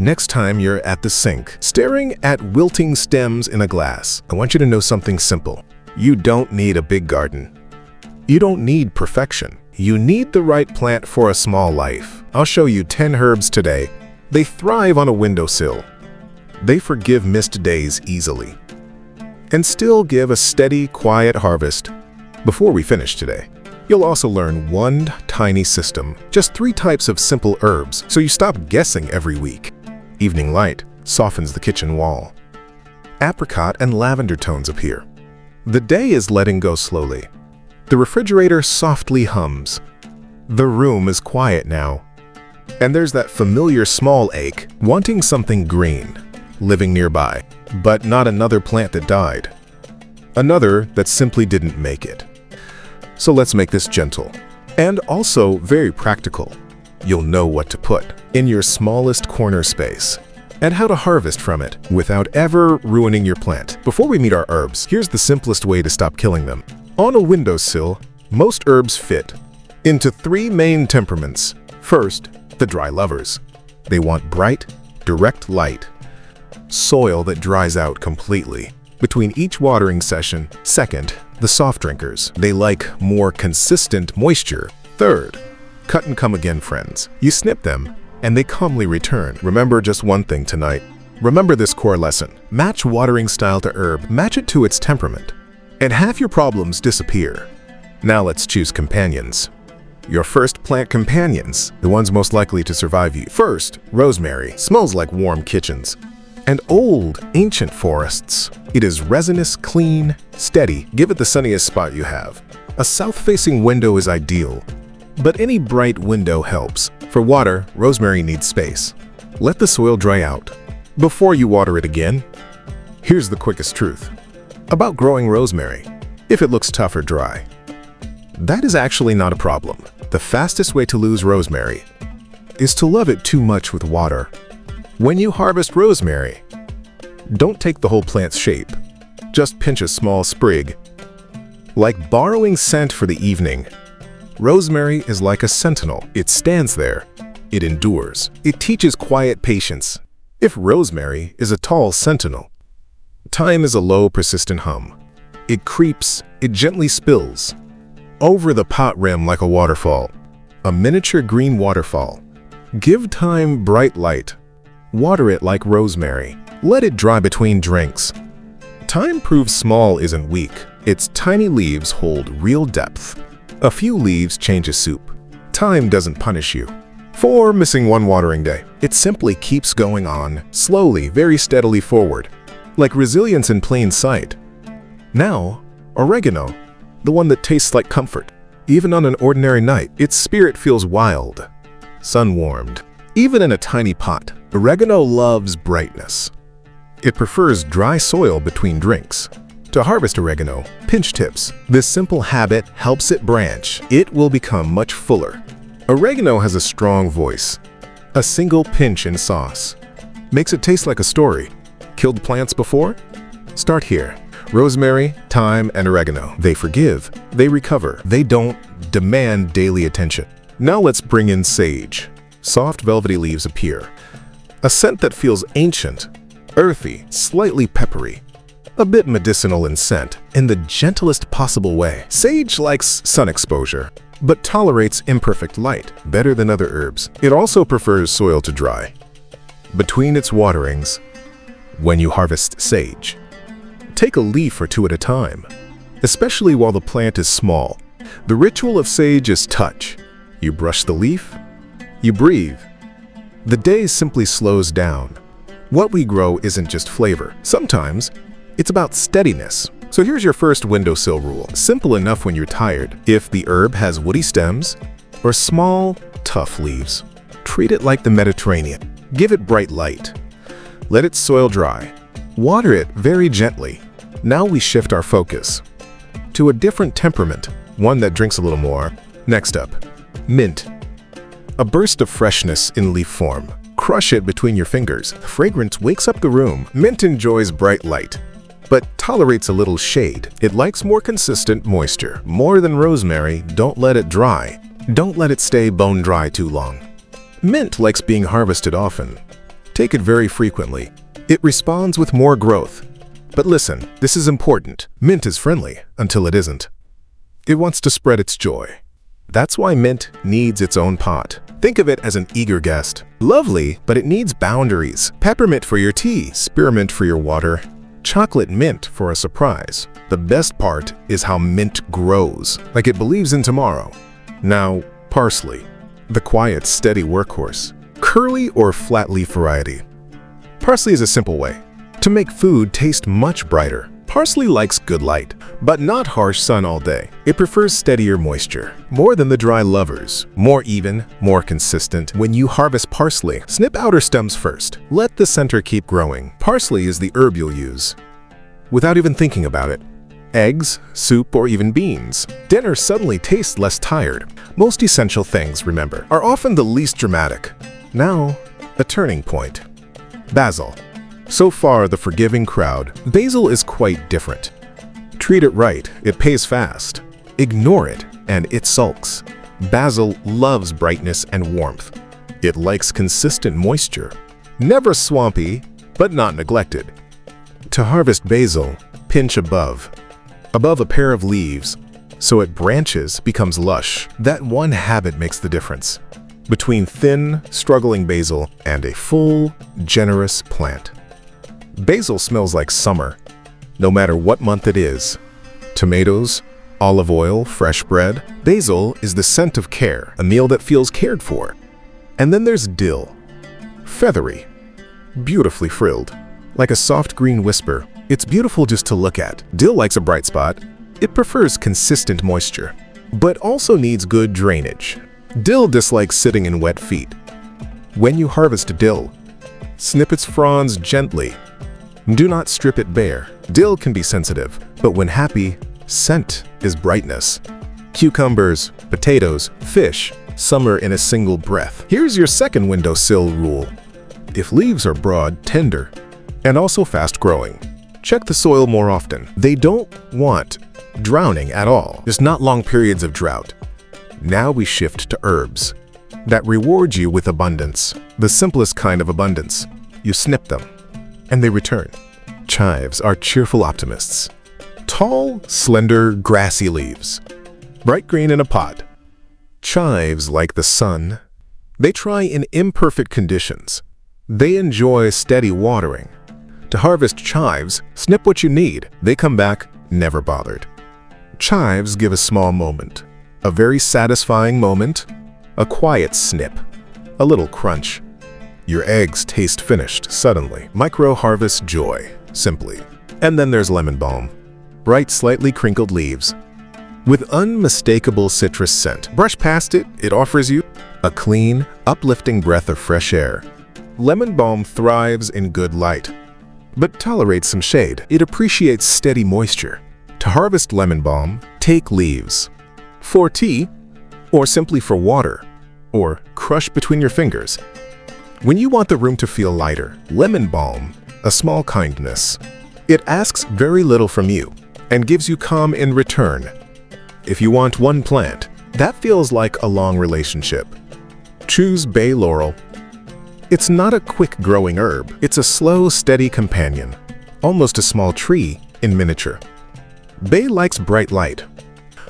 Next time you're at the sink, staring at wilting stems in a glass, I want you to know something simple. You don't need a big garden. You don't need perfection. You need the right plant for a small life. I'll show you 10 herbs today. They thrive on a windowsill. They forgive missed days easily and still give a steady, quiet harvest. Before we finish today, you'll also learn one tiny system, just 3 types of simple herbs, so you stop guessing every week. Evening light softens the kitchen wall. Apricot and lavender tones appear. The day is letting go slowly. The refrigerator softly hums. The room is quiet now. And there's that familiar small ache, wanting something green, living nearby, but not another plant that died. Another that simply didn't make it. So let's make this gentle and also very practical. You'll know what to put in your smallest corner space and how to harvest from it without ever ruining your plant. Before we meet our herbs, here's the simplest way to stop killing them. On a windowsill, most herbs fit into 3 main temperaments. First, the dry lovers. They want bright, direct light, soil that dries out completely between each watering session. Second, the soft drinkers. They like more consistent moisture. Third, cut and come again friends. You snip them and they calmly return. Remember just one thing tonight. Remember this core lesson. Match watering style to herb, match it to its temperament, and half your problems disappear. Now let's choose companions. Your first plant companions, the ones most likely to survive you. First, rosemary. Smells like warm kitchens and old, ancient forests. It is resinous, clean, steady. Give it the sunniest spot you have. A south-facing window is ideal, but any bright window helps. For water, rosemary needs space. Let the soil dry out before you water it again. Here's the quickest truth about growing rosemary. If it looks tough or dry, that is actually not a problem. The fastest way to lose rosemary is to love it too much with water. When you harvest rosemary, don't take the whole plant's shape. Just pinch a small sprig. Like borrowing scent for the evening, rosemary is like a sentinel. It stands there. It endures. It teaches quiet patience. If rosemary is a tall sentinel, thyme is a low, persistent hum. It creeps, it gently spills over the pot rim like a waterfall, a miniature green waterfall. Give thyme bright light. Water it like rosemary. Let it dry between drinks. Thyme proves small isn't weak. Its tiny leaves hold real depth. A few leaves change a soup. Thyme doesn't punish you for missing one watering day. It simply keeps going on, slowly, very steadily forward, like resilience in plain sight. Now, oregano, the one that tastes like comfort. Even on an ordinary night, its spirit feels wild, sun-warmed. Even in a tiny pot, oregano loves brightness. It prefers dry soil between drinks. To harvest oregano, pinch tips. This simple habit helps it branch. It will become much fuller. Oregano has a strong voice. A single pinch in sauce makes it taste like a story. Killed plants before? Start here. Rosemary, thyme, and oregano. They forgive. They recover. They don't demand daily attention. Now let's bring in sage. Soft, velvety leaves appear. A scent that feels ancient, earthy, slightly peppery. A bit medicinal in scent, in the gentlest possible way. Sage likes sun exposure, but tolerates imperfect light better than other herbs. It also prefers soil to dry. Between its waterings, when you harvest sage, take a leaf or 2 at a time, especially while the plant is small. The ritual of sage is touch. You brush the leaf, you breathe. The day simply slows down. What we grow isn't just flavor. Sometimes it's about steadiness. So here's your first windowsill rule. Simple enough when you're tired. If the herb has woody stems or small, tough leaves, treat it like the Mediterranean. Give it bright light. Let its soil dry. Water it very gently. Now we shift our focus to a different temperament, one that drinks a little more. Next up, mint. A burst of freshness in leaf form. Crush it between your fingers. The fragrance wakes up the room. Mint enjoys bright light, but tolerates a little shade. It likes more consistent moisture. More than rosemary, don't let it dry. Don't let it stay bone dry too long. Mint likes being harvested often. Take it very frequently. It responds with more growth. But listen, this is important. Mint is friendly until it isn't. It wants to spread its joy. That's why mint needs its own pot. Think of it as an eager guest. Lovely, but it needs boundaries. Peppermint for your tea, spearmint for your water, chocolate mint for a surprise. The best part is how mint grows, like it believes in tomorrow. Now, parsley, the quiet, steady workhorse. Curly or flat leaf variety. Parsley is a simple way to make food taste much brighter. Parsley likes good light, but not harsh sun all day. It prefers steadier moisture, more than the dry lovers. More even, more consistent. When you harvest parsley, snip outer stems first. Let the center keep growing. Parsley is the herb you'll use without even thinking about it. Eggs, soup, or even beans. Dinner suddenly tastes less tired. Most essential things, remember, are often the least dramatic. Now, a turning point. Basil. So far, the forgiving crowd, basil is quite different. Treat it right, it pays fast. Ignore it, and it sulks. Basil loves brightness and warmth. It likes consistent moisture. Never swampy, but not neglected. To harvest basil, pinch above a pair of leaves, so it branches, becomes lush. That one habit makes the difference between thin, struggling basil and a full, generous plant. Basil smells like summer, no matter what month it is. Tomatoes, olive oil, fresh bread. Basil is the scent of care, a meal that feels cared for. And then there's dill. Feathery, beautifully frilled, like a soft green whisper. It's beautiful just to look at. Dill likes a bright spot. It prefers consistent moisture, but also needs good drainage. Dill dislikes sitting in wet feet. When you harvest dill, snip its fronds gently. Do not strip it bare. Dill can be sensitive, but when happy, scent is brightness. Cucumbers, potatoes, fish, summer in a single breath. Here's your second windowsill rule. If leaves are broad, tender, and also fast-growing, check the soil more often. They don't want drowning at all, just not long periods of drought. Now we shift to herbs that reward you with abundance. The simplest kind of abundance. You snip them, and they return. Chives are cheerful optimists. Tall, slender, grassy leaves. Bright green in a pot. Chives like the sun. They try in imperfect conditions. They enjoy steady watering. To harvest chives, snip what you need. They come back never bothered. Chives give a small moment. A very satisfying moment. A quiet snip. A little crunch. Your eggs taste finished suddenly. Micro-harvest joy, simply. And then there's lemon balm. Bright, slightly crinkled leaves with unmistakable citrus scent. Brush past it, it offers you a clean, uplifting breath of fresh air. Lemon balm thrives in good light, but tolerates some shade. It appreciates steady moisture. To harvest lemon balm, take leaves. For tea, or simply for water, or crush between your fingers. When you want the room to feel lighter, lemon balm, a small kindness. It asks very little from you and gives you calm in return. If you want one plant, that feels like a long relationship. Choose bay laurel. It's not a quick-growing herb. It's a slow, steady companion, almost a small tree in miniature. Bay likes bright light,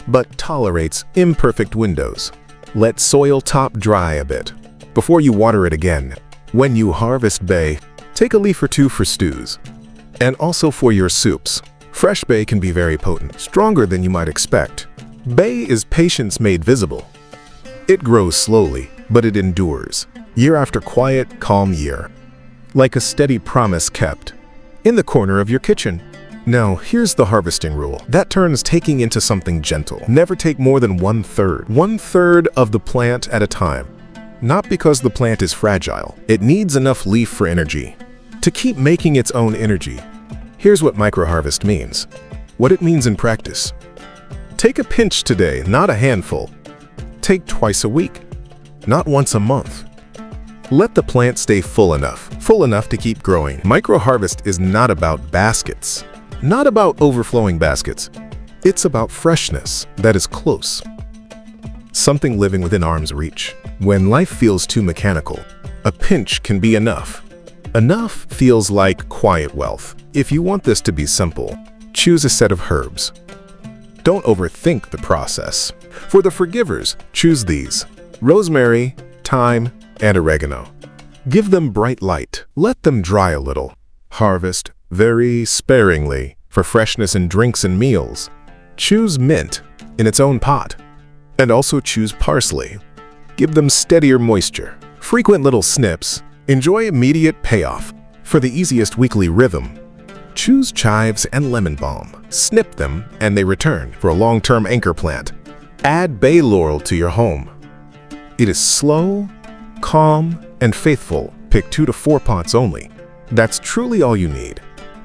but tolerates imperfect windows. Let soil top dry a bit before you water it again. When you harvest bay, take a leaf or two for stews, and also for your soups. Fresh bay can be very potent, stronger than you might expect. Bay is patience made visible. It grows slowly, but it endures, year after quiet, calm year, like a steady promise kept, in the corner of your kitchen. Now, here's the harvesting rule. That turns taking into something gentle. Never take more than 1/3. 1/3 of the plant at a time. Not because the plant is fragile. It needs enough leaf for energy, to keep making its own energy. Here's what microharvest means. What it means in practice. Take a pinch today, not a handful. Take twice a week, not once a month. Let the plant stay full enough to keep growing. Microharvest is not about baskets, not about overflowing baskets. It's about freshness that is close. Something living within arm's reach. When life feels too mechanical, a pinch can be enough. Enough feels like quiet wealth. If you want this to be simple, choose a set of herbs. Don't overthink the process. For the forgivers, choose these: rosemary, thyme, and oregano. Give them bright light. Let them dry a little. Harvest very sparingly for freshness in drinks and meals. Choose mint in its own pot. And also choose parsley. Give them steadier moisture. Frequent little snips. Enjoy immediate payoff. For the easiest weekly rhythm, choose chives and lemon balm. Snip them and they return for a long-term anchor plant. Add bay laurel to your home. It is slow, calm, and faithful. Pick 2 to 4 pots only. That's truly all you need.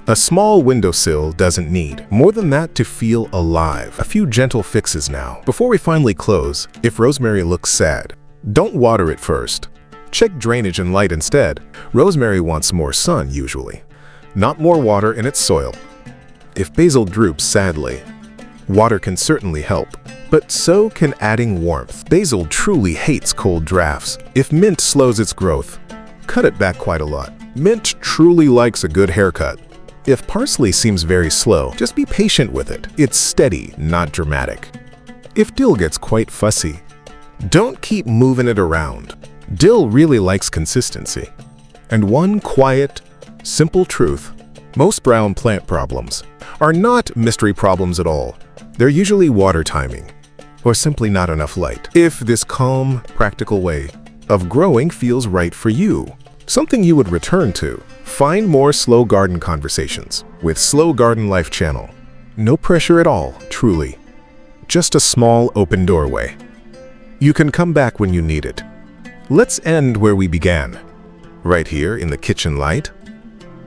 A small windowsill doesn't need more than that to feel alive. A few gentle fixes now. Before we finally close, if rosemary looks sad, don't water it first. Check drainage and light instead. Rosemary wants more sun usually, not more water in its soil. If basil droops sadly, water can certainly help, but so can adding warmth. Basil truly hates cold drafts. If mint slows its growth, cut it back quite a lot. Mint truly likes a good haircut. If parsley seems very slow, just be patient with it. It's steady, not dramatic. If dill gets quite fussy, don't keep moving it around. Dill really likes consistency. And one quiet, simple truth: most brown plant problems are not mystery problems at all. They're usually water timing, or simply not enough light. If this calm, practical way of growing feels right for you, something you would return to, find more Slow Garden conversations with Slow Garden Life channel. No pressure at all, truly. Just a small open doorway. You can come back when you need it. Let's end where we began, right here in the kitchen light.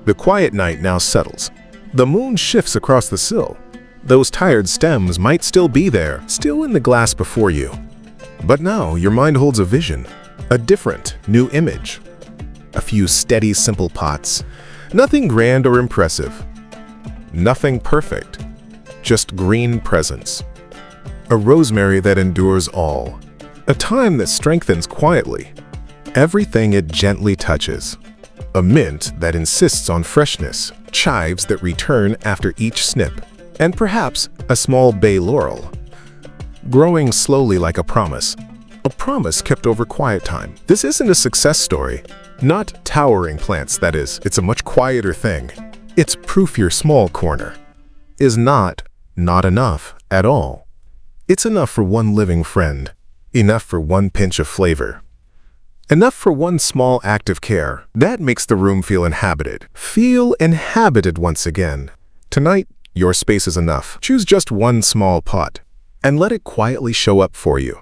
The quiet night now settles. The moon shifts across the sill. Those tired stems might still be there, still in the glass before you. But now your mind holds a vision, a different, new image. A few steady, simple pots. Nothing grand or impressive. Nothing perfect. Just green presence. A rosemary that endures all. A thyme that strengthens quietly. Everything it gently touches. A mint that insists on freshness. Chives that return after each snip. And perhaps a small bay laurel. Growing slowly like a promise. A promise kept over quiet time. This isn't a success story. Not towering plants, that is. It's a much quieter thing. It's proof your small corner is not enough at all. It's enough for one living friend. Enough for one pinch of flavor. Enough for one small act of care. That makes the room feel inhabited. Feel inhabited once again. Tonight, your space is enough. Choose just one small pot and let it quietly show up for you.